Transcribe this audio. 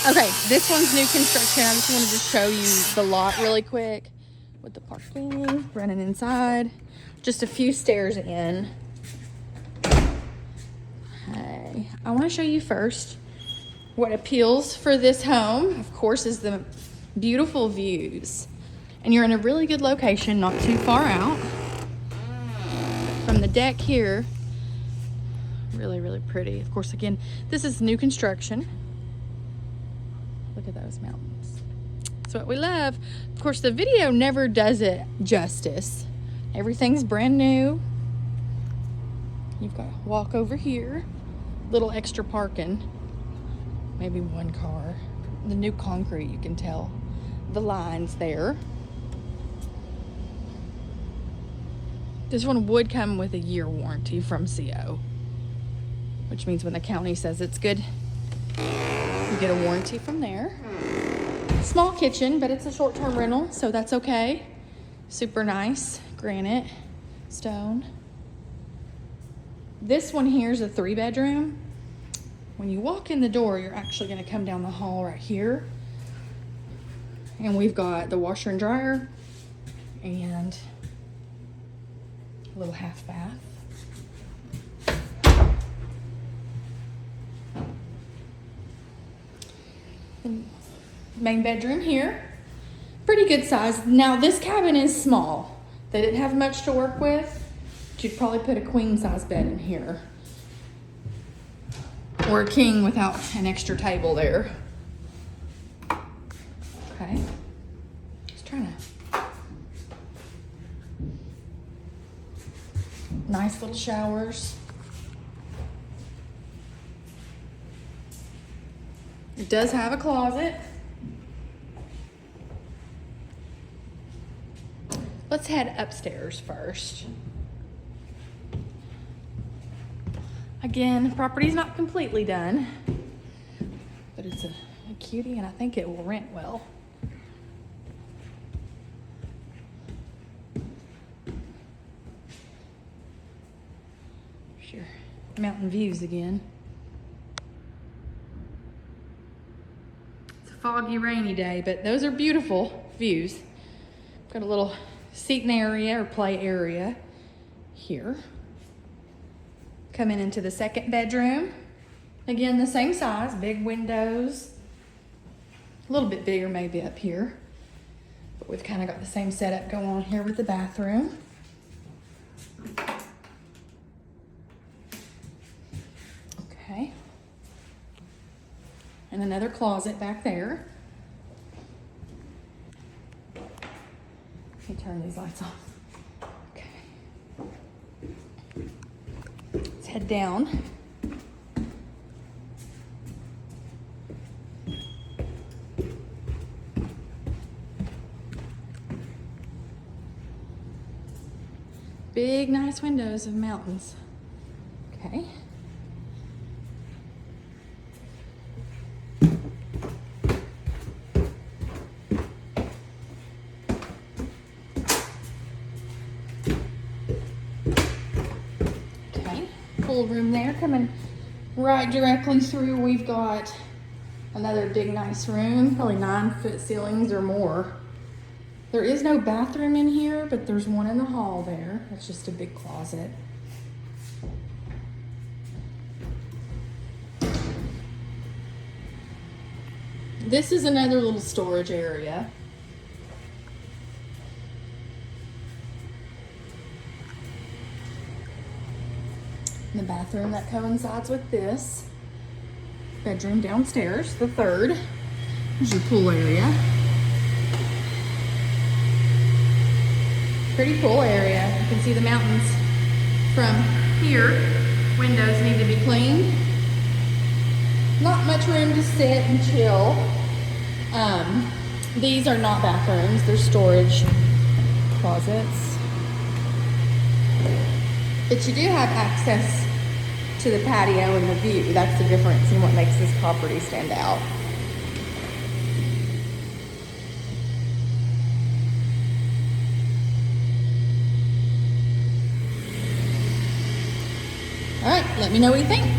Okay, this one's new construction. I just wanted to show you the lot really quick with the parking, running inside. Just a few stairs in. Okay, I want to show you first what appeals for this home, of course, is the beautiful views. And you're in a really good location, not too far out. From the deck here, really, really pretty. Of course, again, this is new construction. Look at those mountains. That's what we love. Of course, the video never does it justice. Everything's brand new. You've got to walk over here. Little extra parking. Maybe one car. The new concrete, you can tell the lines there. This one would come with a year warranty from CO, which means when the county says it's good, you get a warranty from there. Small kitchen, but it's a short-term rental, so that's okay. Super nice, granite, stone. This one here is a 3-bedroom. When you walk in the door, you're actually gonna come down the hall right here. And we've got the washer and dryer and a little half bath. Main bedroom here, pretty good size. Now this cabin is small. They didn't have much to work with. You'd probably put a queen size bed in here. Or a king without an extra table there. Okay. Just trying to. Nice little showers. It does have a closet. Let's head upstairs first. Again, the property's not completely done, but it's a cutie and I think it will rent well. Sure, mountain views again. It's a foggy, rainy day, but those are beautiful views. Got a little seating area or play area here. Coming into the second bedroom. Again, the same size, big windows. A little bit bigger maybe up here. But we've kind of got the same setup going on here with the bathroom. Okay. And another closet back there. Let me turn these lights off. Head down. Big, nice windows of mountains. Okay. Full room there, coming right directly through. We've got another big nice room, probably 9-foot ceilings or more. There is no bathroom in here, but there's one in the hall there. That's just a big closet. This is another little storage area. The bathroom that coincides with this. Bedroom downstairs, the third. There's your pool area. Pretty pool area. You can see the mountains from here. Windows need to be cleaned. Not much room to sit and chill. These are not bathrooms, they're storage closets. But you do have access to the patio and the view. That's the difference in what makes this property stand out. All right, let me know what you think.